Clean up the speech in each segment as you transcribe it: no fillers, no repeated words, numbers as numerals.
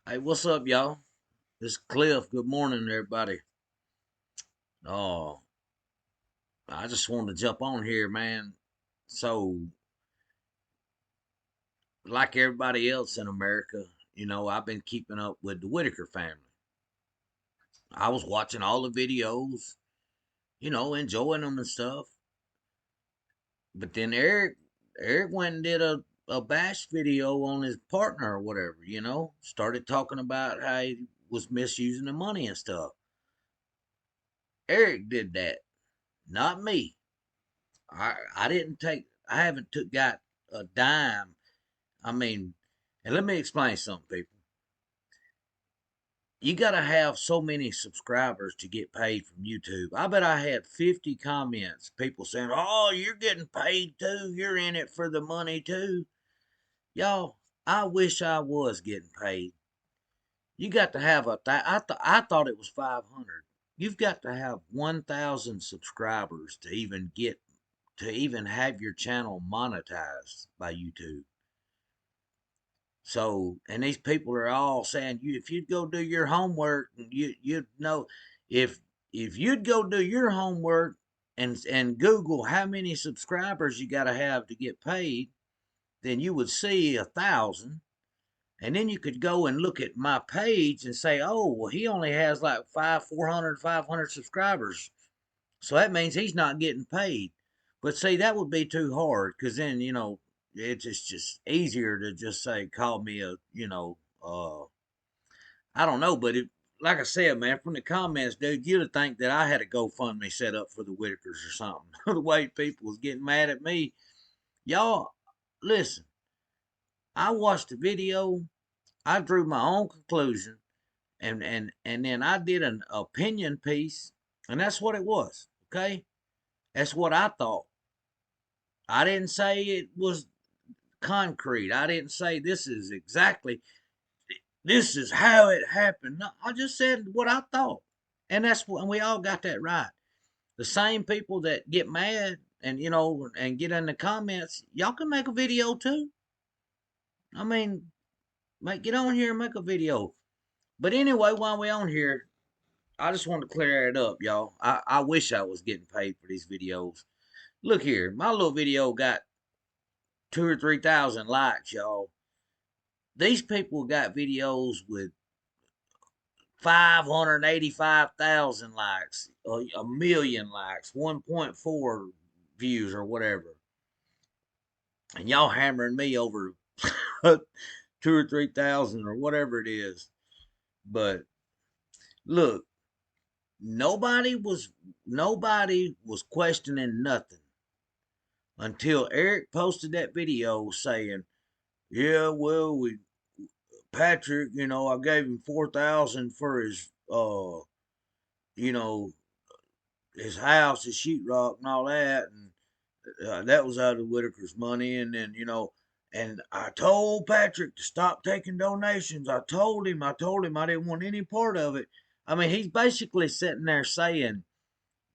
Hey, what's up, y'all? This is Cliff. Good morning, everybody. Oh, I just wanted to jump on here, man. So, like everybody else in America, I've been keeping up with the Whittaker family. I was watching all the videos, enjoying them and stuff. But then Eric went and did a bash video on his partner or whatever, started talking about how he was misusing the money and stuff. Eric did that, not me. I didn't take I haven't got a dime. I mean, and let me explain something, people. You gotta have so many subscribers to get paid from YouTube. I bet I had 50 comments, people saying, "Oh, you're getting paid too. You're in it for the money too." Y'all, I wish I was getting paid. You got to have I thought it was 500. You've got to have 1,000 subscribers to even have your channel monetized by YouTube. So, and these people are all saying, you if you'd go do your homework, you'd know if you'd go do your homework and Google how many subscribers you got to have to get paid, then you would see 1,000. And then you could go and look at my page and say, oh, well, he only has like 500 subscribers. So that means he's not getting paid. But see, that would be too hard because then, it's just easier to just say, call me I don't know. But like I said, man, from the comments, dude, you'd have think that I had a GoFundMe set up for the Whitakers or something. The way people was getting mad at me. Y'all, listen, I watched the video, I drew my own conclusion, and then I did an opinion piece, and that's what it was. Okay, that's what I thought. I didn't say it was concrete. I didn't say this is how it happened. No, I just said what I thought, and and we all got that right. The same people that get mad and and get in the comments, y'all can make a video too. I mean, get on here and make a video. But anyway, while we on here, I just want to clear it up, y'all. I wish I was getting paid for these videos. Look here, my little video got 2 or 3 thousand likes, y'all. These people got videos with 585,000 likes, a million likes, 1.4 views or whatever. And y'all hammering me over 2 or 3 thousand or whatever it is. But look, nobody was questioning nothing until Eric posted that video saying, "Yeah, well, we Patrick, I gave him 4,000 for his you know, his house, his sheetrock, and all that, and that was out of Whitaker's money. And then, and I told Patrick to stop taking donations. I told him I didn't want any part of it. I mean, he's basically sitting there saying,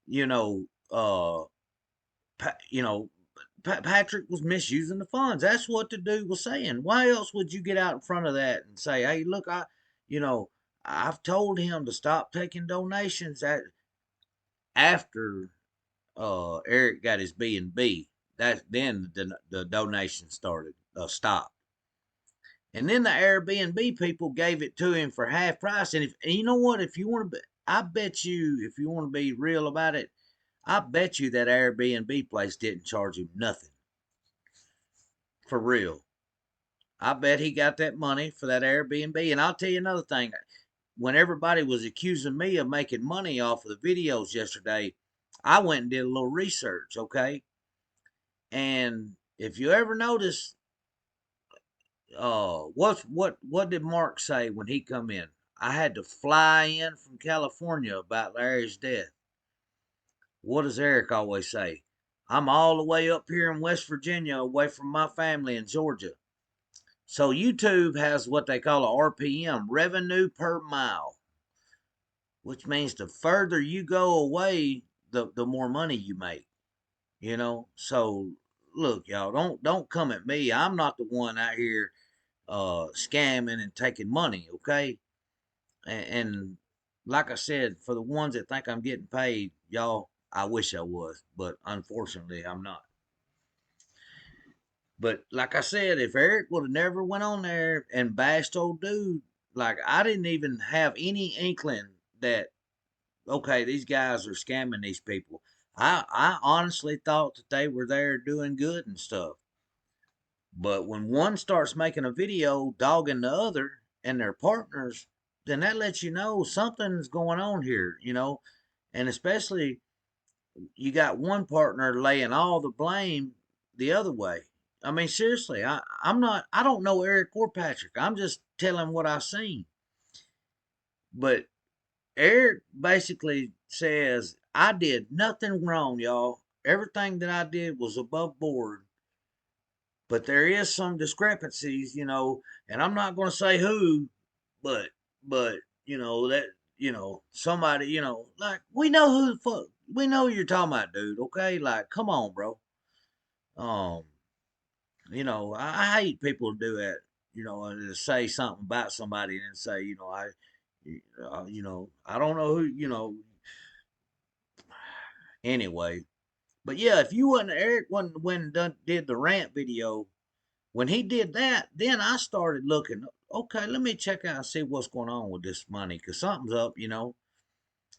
you know, uh, you know, Patrick was misusing the funds. That's what the dude was saying. Why else would you get out in front of that and say, "Hey, look, you know, I've told him to stop taking donations." After Eric got his B&B, that then the donation started stopped. And then the Airbnb people gave it to him for half price. And you know what? If you want to, I bet you, if you want to be real about it, I bet you that Airbnb place didn't charge him nothing. For real. I bet he got that money for that Airbnb. And I'll tell you another thing. When everybody was accusing me of making money off of the videos yesterday, I went and did a little research, okay? And if you ever notice, what did Mark say when he come in? I had to fly in from California about Larry's death. What does Eric always say? I'm all the way up here in West Virginia, away from my family in Georgia. So YouTube has what they call a RPM, revenue per mile, which means the further you go away, the more money you make. So look, y'all, don't come at me. I'm not the one out here scamming and taking money, okay? And like I said, for the ones that think I'm getting paid, y'all, I wish I was, but unfortunately, I'm not. But like I said, if Eric would have never went on there and bashed old dude, like I didn't even have any inkling that okay, these guys are scamming these people. I honestly thought that they were there doing good and stuff. But when one starts making a video dogging the other and their partners, then that lets you know something's going on here, you know. And especially you got one partner laying all the blame the other way. I mean, seriously, I don't know Eric or Patrick. I'm just telling what I seen. But Eric basically says, I did nothing wrong, y'all. Everything that I did was above board. But there is some discrepancies, you know, and I'm not going to say who, but, but, you know, that, you know, somebody, you know, like, we know who the fuck, we know who you're talking about, dude, okay? Like, come on, bro. Um, you know, I hate people to do that, you know, and to say something about somebody and then say, you know, you know, I don't know who, you know, anyway. But yeah, if you wasn't Eric wasn't when done did the rant video, when he did that, then I started looking. Okay, let me check out and see what's going on with this money, cause something's up, you know.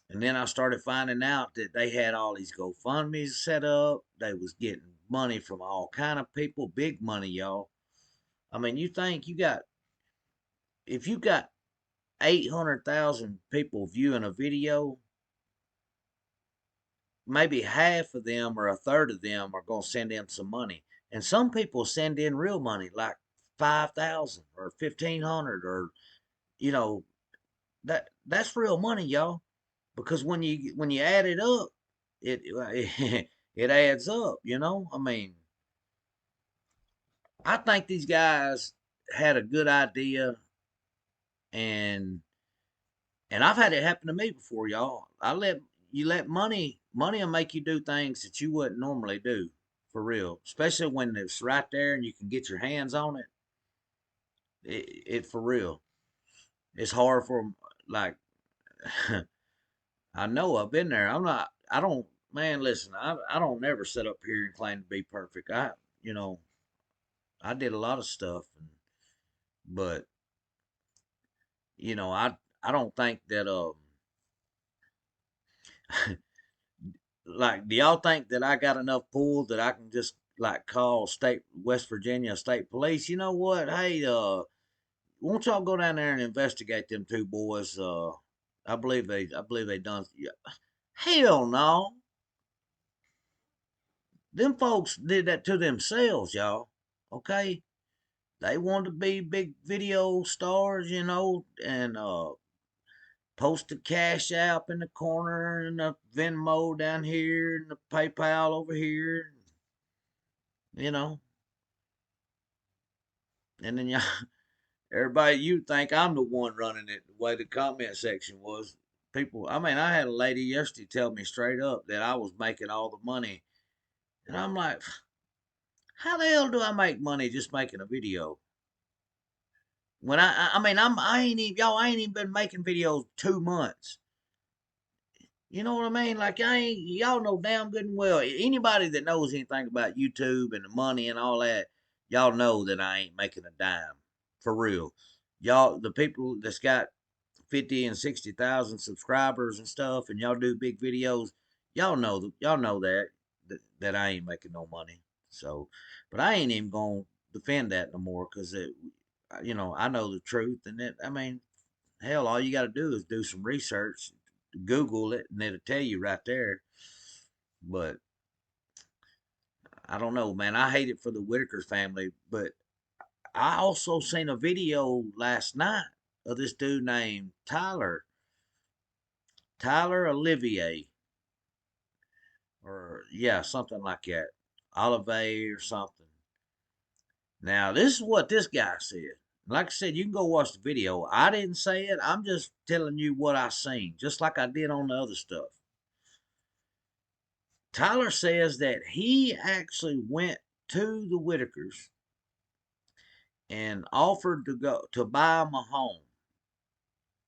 And then I started finding out that they had all these GoFundMe's set up. They was getting money from all kind of people, big money, y'all. I mean, you think you got if you got 800,000 people viewing a video, maybe half of them or a third of them are going to send in some money. And some people send in real money, like 5,000 or 1,500, or you know that's real money, y'all. Because when you add it up, it it adds up. You know, I mean, I think these guys had a good idea, and I've had it happen to me before, y'all. Let money will make you do things that you wouldn't normally do, for real. Especially when it's right there and you can get your hands on it. It for real. It's hard for 'em, like I know I've been there. I'm not. I don't. Man, listen. I don't never sit up here and claim to be perfect. You know, I did a lot of stuff, but you know, I don't think that like, do y'all think that I got enough pull that I can just like call West Virginia State Police? You know what? Hey, won't y'all go down there and investigate them two boys? I believe they done. Yeah. Hell no, them folks did that to themselves, y'all. Okay, they wanted to be big video stars, you know, and posted Cash App in the corner and the Venmo down here and the PayPal over here, you know. And then y'all, everybody, you think I'm the one running it the way the comment section was. People, I mean, I had a lady yesterday tell me straight up that I was making all the money. And I'm like, how the hell do I make money just making a video? When I mean, I ain't even, y'all, I ain't even been making videos 2 months. You know what I mean? Like, I ain't, y'all know damn good and well. Anybody that knows anything about YouTube and the money and all that, y'all know that I ain't making a dime. For real. Y'all, the people that's got 50 and 60,000 subscribers and stuff, and y'all do big videos, y'all know that I ain't making no money. So, but I ain't even gonna defend that no more because you know, I know the truth, and I mean, hell, all you got to do is do some research, Google it, and it'll tell you right there. But I don't know, man. I hate it for the Whittaker family, but I also seen a video last night of this dude named Tyler Olivier, or yeah, something like that, Olivier or something. Now, this is what this guy said. Like I said, you can go watch the video. I didn't say it. I'm just telling you what I seen, just like I did on the other stuff. Tyler says that he actually went to the Whittakers and offered to go to buy them a home.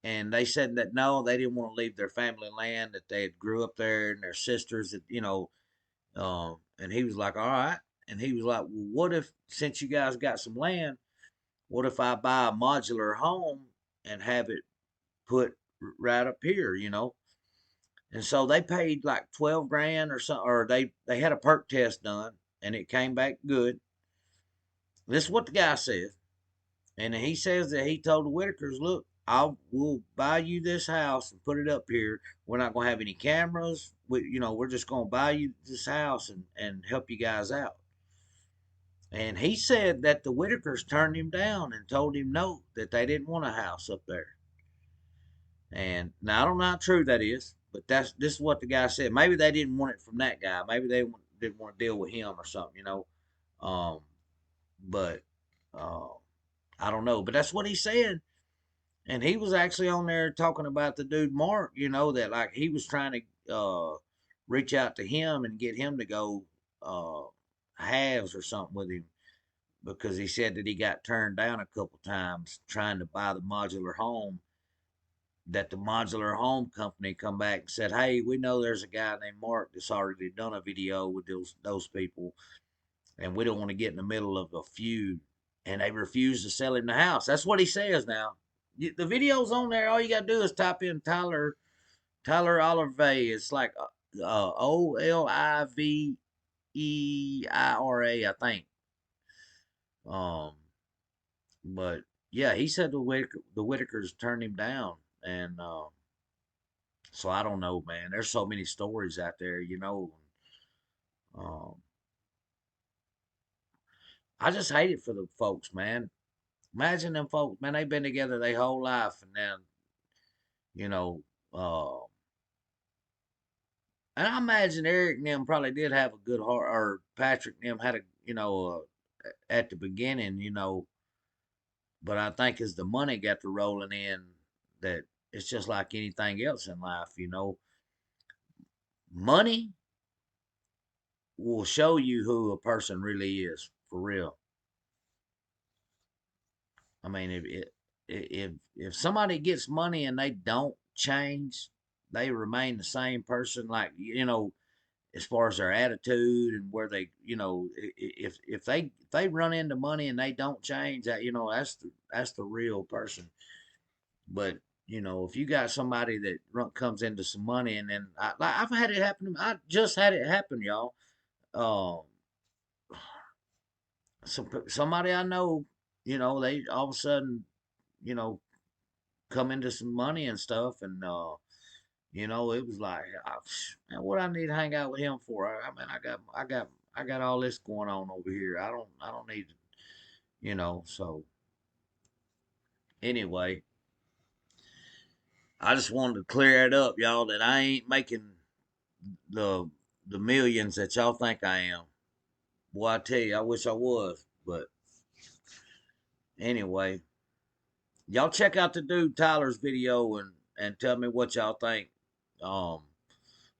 And they said that no, they didn't want to leave their family land, that they had grew up there, and their sisters, that and he was like, all right. And he was like, well, what if, since you guys got some land, what if I buy a modular home and have it put right up here? And so they paid like 12 grand or something, or they had a perk test done, and it came back good. This is what the guy says. And he says that he told the Whitakers, look, we'll buy you this house and put it up here. We're not going to have any cameras. We're just going to buy you this house and help you guys out. And he said that the Whitakers turned him down and told him no, that they didn't want a house up there. And now I don't know how true that is, but this is what the guy said. Maybe they didn't want it from that guy. Maybe they didn't want to deal with him or something. Um, but uh, I don't know. But that's what he said. And he was actually on there talking about the dude Mark. That like he was trying to reach out to him and get him to go halves or something with him, because he said that he got turned down a couple times trying to buy the modular home, that the modular home company come back and said, hey, we know there's a guy named Mark that's already done a video with those people, and we don't want to get in the middle of a feud. And they refused to sell him the house. That's what he says now. The video's on there. All you got to do is type in Tyler Oliveira. It's like Oliveira, I think. Um, but yeah, he said the Whitakers turned him down, and so I don't know, man. There's so many stories out there. Um, I just hate it for the folks, man. Imagine them folks, man. They've been together their whole life, and then you know, uh, and I imagine Eric and them probably did have a good heart, or Patrick and them had at the beginning. But I think as the money got to rolling in, that it's just like anything else in life. Money will show you who a person really is for real. I mean, if somebody gets money and they don't change, they remain the same person. Like as far as their attitude and where if they run into money and they don't change, that's the real person. But if you got somebody that comes into some money, and then I've had it happen to me. I just had it happen, y'all. Um, somebody I know, they all of a sudden, you know, come into some money and stuff, and it was like, man, what I need to hang out with him for? I mean, I got all this going on over here. I don't need, So anyway, I just wanted to clear it up, y'all, that I ain't making the the millions that y'all think I am. Boy, I tell you, I wish I was, but anyway, y'all check out the dude Tyler's video and tell me what y'all think. Um,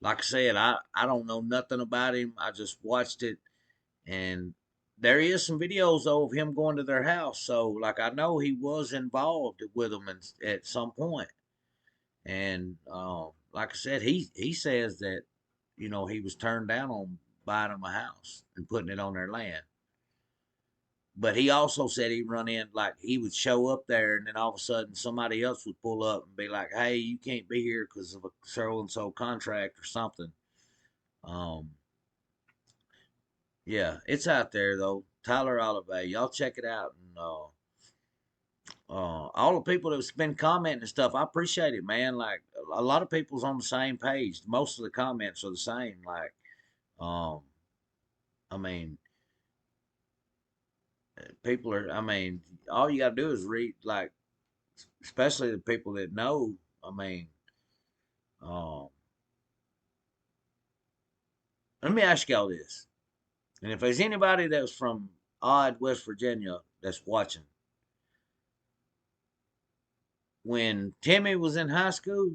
like I said, I don't know nothing about him. I just watched it, and there is some videos though of him going to their house. So like I know he was involved with them at some point, and like I said, he says that he was turned down on buying them a house and putting it on their land. But he also said he'd run in, like he would show up there, and then all of a sudden somebody else would pull up and be like, "Hey, you can't be here because of a so and so contract or something." Um, yeah, it's out there though. Tyler Oliver, y'all check it out, and all the people that's been commenting and stuff, I appreciate it, man. Like a lot of people's on the same page. Most of the comments are the same. Like, um, I mean, people are. I mean, all you got to do is read, like, especially the people that know. I mean, um, let me ask y'all this, and if there's anybody that's from odd West Virginia that's watching, when Timmy was in high school,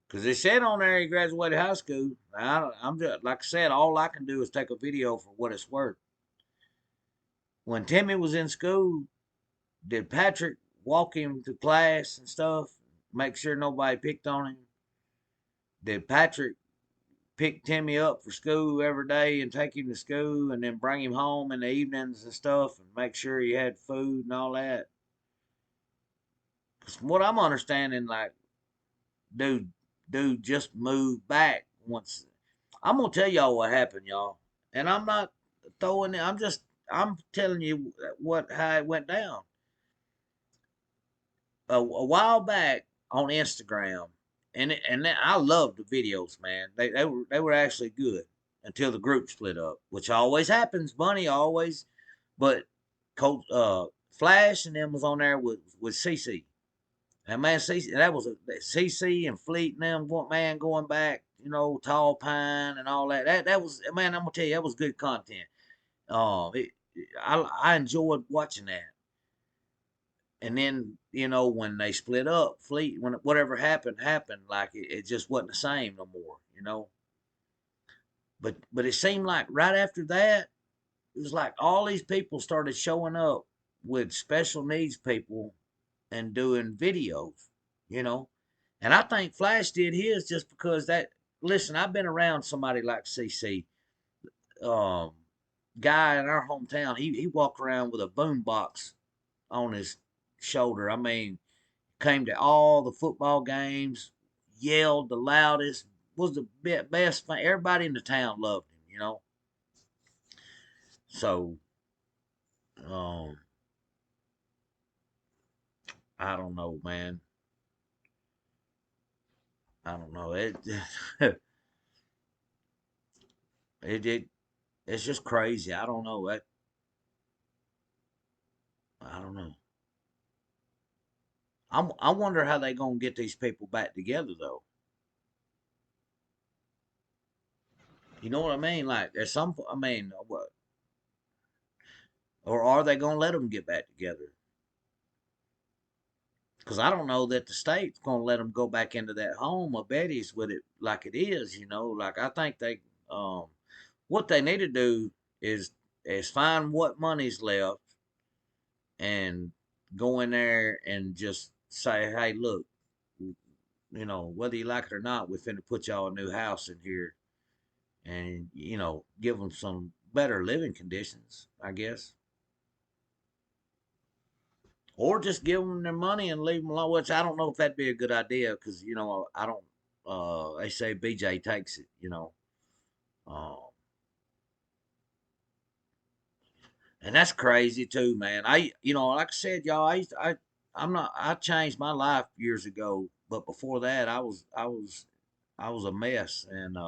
because they said on there he graduated high school. I'm just, like I said, all I can do is take a video for what it's worth. When Timmy was in school, Did Patrick walk him to class and stuff? Make sure nobody picked on him? Did Patrick pick Timmy up for school every day and take him to school and then bring him home in the evenings and stuff and make sure he had food and all that? Because from what I'm understanding, like, dude, dude just moved back once. I'm gonna tell y'all what happened, y'all, and I'm not throwing it. I'm telling you how it went down. A while back on Instagram, and I loved the videos, man. They were actually good until the group split up, which always happens. Bunny always, but Coach Flash and them was on there with CC. And man, CC, that was CC and Fleet and them going back, Tall Pine and all that. That was, man. I'm gonna tell you, that was good content. It, I enjoyed watching that. And then when they split up, Fleet, when whatever happened, like it just wasn't the same no more. But it seemed like right after that, it was like all these people started showing up with special needs people and doing videos, you know. And I think Flash did his just because that. Listen, I've been around somebody like CC, um, guy in our hometown. He walked around with a boom box on his shoulder. I mean, came to all the football games, yelled the loudest, was the best. Everybody in the town loved him. So, um, I don't know, man. I don't know. It it's just crazy. I don't know. I don't know. I wonder how they gonna get these people back together though. You know what I mean? Like there's some. I mean, what? Or are they gonna let them get back together? Because I don't know that the state's gonna let them go back into that home of Betty's with it like it is. Like I think um, what they need to do is find what money's left and go in there and just say, hey, look, whether you like it or not, we're finna put y'all a new house in here and, give them some better living conditions, I guess. Or just give them their money and leave them alone, which I don't know if that'd be a good idea because, I don't, they say BJ takes it. Uh, and that's crazy too, man. Like I said, y'all, I changed my life years ago, but before that, I was a mess, and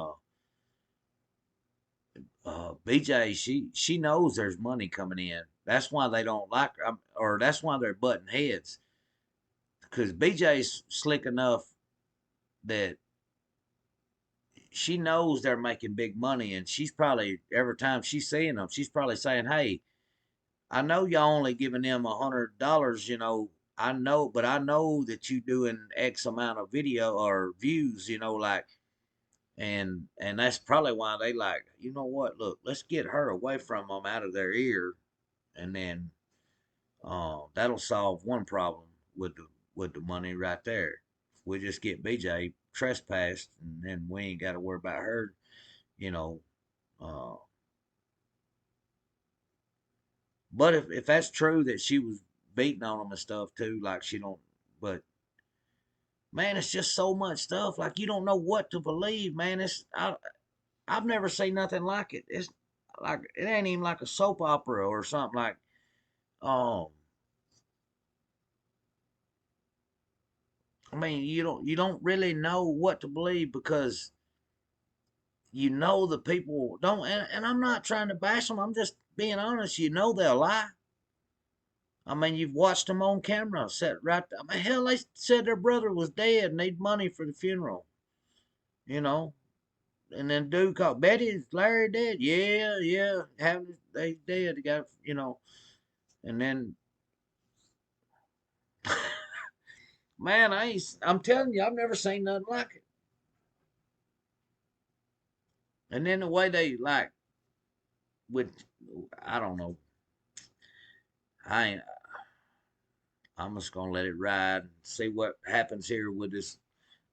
BJ, she knows there's money coming in. That's why they don't like her, or that's why they're butting heads. Because BJ's slick enough that she knows they're making big money, and she's probably every time she's seeing them, she's probably saying, "Hey, I know y'all only giving them $100. I know, but I know that you doing X amount of video or views. Like." And that's probably why they like, you know what? Look, let's get her away from them, out of their ear, and then that'll solve one problem with the money right there. We just get BJ trespassed, and then we ain't got to worry about her. You know, uh, but if that's true that she was beating on them and stuff too, like she don't. But man, it's just so much stuff. Like you don't know what to believe, man. I've never seen nothing like it. It's like it ain't even like a soap opera or something like. Um, I mean, you don't really know what to believe because the people don't. And I'm not trying to bash them. I'm just being honest. They'll lie. I mean, you've watched them on camera, set right. I mean, hell, they said their brother was dead, and need money for the funeral. You know, and then dude called Betty, is Larry dead? Yeah, yeah, have they dead? They got. And then man, I'm telling you, I've never seen nothing like it. And then the way they like with, I don't know, I ain't, I'm just gonna let it ride and see what happens here with this.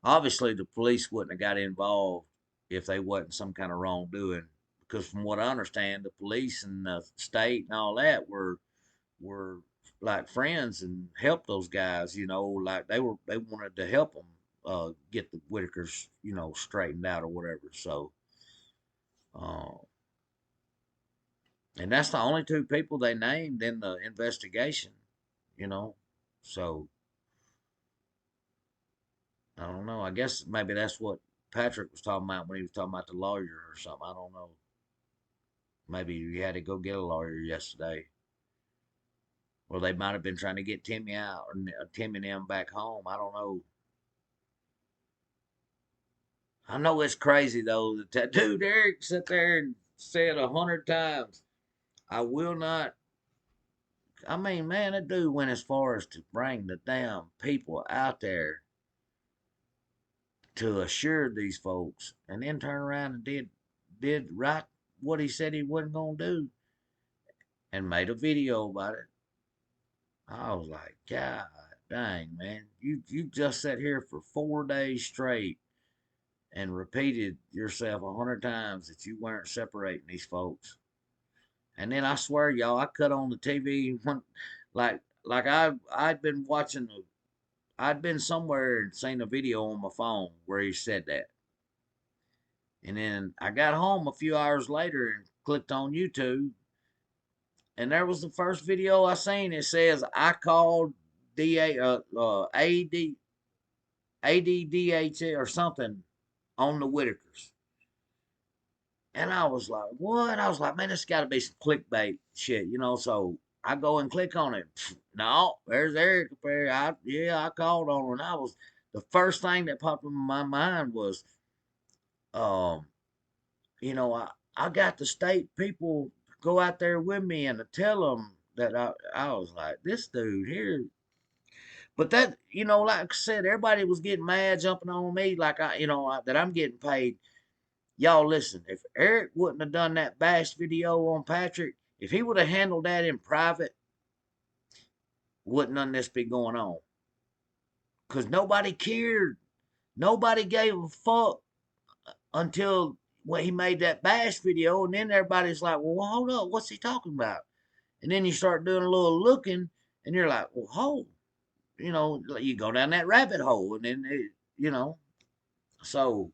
Obviously, the police wouldn't have got involved if they wasn't some kind of wrongdoing. Because from what I understand, the police and the state and all that were like friends and helped those guys. Like they wanted to help them get the Whitakers, straightened out or whatever. So, uh, and that's the only two people they named in the investigation. You know, so I don't know. I guess maybe that's what Patrick was talking about when he was talking about the lawyer or something. I don't know. Maybe you had to go get a lawyer yesterday. Or they might have been trying to get Timmy out or Timmy and them back home. I don't know. I know it's crazy though that dude Eric sat there and said 100 times, "I will not." I mean, man, that dude went as far as to bring the damn people out there to assure these folks, and then turn around and did right what he said he wasn't gonna do, and made a video about it. I was like, God dang, man, you just sat here for 4 days straight and repeated yourself 100 times that you weren't separating these folks. And then I swear, y'all, I cut on the TV when, like I'd been watching I'd been somewhere and seen a video on my phone where he said that. And then I got home a few hours later and clicked on YouTube, and there was the first video I seen. It says I called DA ADDH or something on the Whitakers. And I was like, what? I was like, man, this got to be some clickbait shit. So I go and click on it. No, there's Eric Perry. I called on her, and I was the first thing that popped in my mind was, um, I got the state people go out there with me and to tell them that I was like, this dude here. But that, like I said, everybody was getting mad, jumping on me, like that I'm getting paid. Y'all listen, if Eric wouldn't have done that bash video on Patrick, if he would have handled that in private, wouldn't none of this be going on. Because nobody cared. Nobody gave a fuck until when he made that bash video, and then everybody's like, well, hold up, what's he talking about? And then you start doing a little looking, and you're like, well, hold. You go down that rabbit hole, and then, so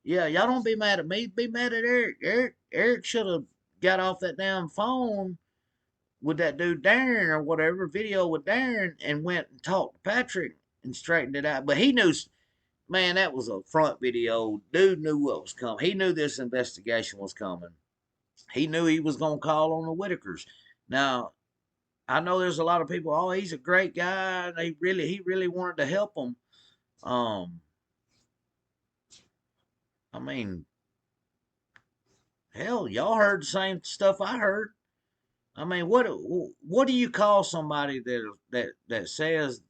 yeah, y'all don't be mad at me. Be mad at Eric. Eric should have got off that damn phone with that dude Darren or whatever video with Darren and went and talked to Patrick and straightened it out. But he knew, man, that was a front video. Dude knew what was coming. He knew this investigation was coming. He knew he was gonna call on the Whitakers. Now I know there's a lot of people. Oh, he's a great guy. He really wanted to help them. Um, I mean, hell, y'all heard the same stuff I heard. I mean, what do you call somebody that says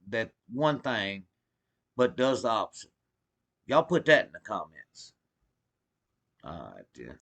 that one thing but does the opposite? Y'all put that in the comments. All right, then.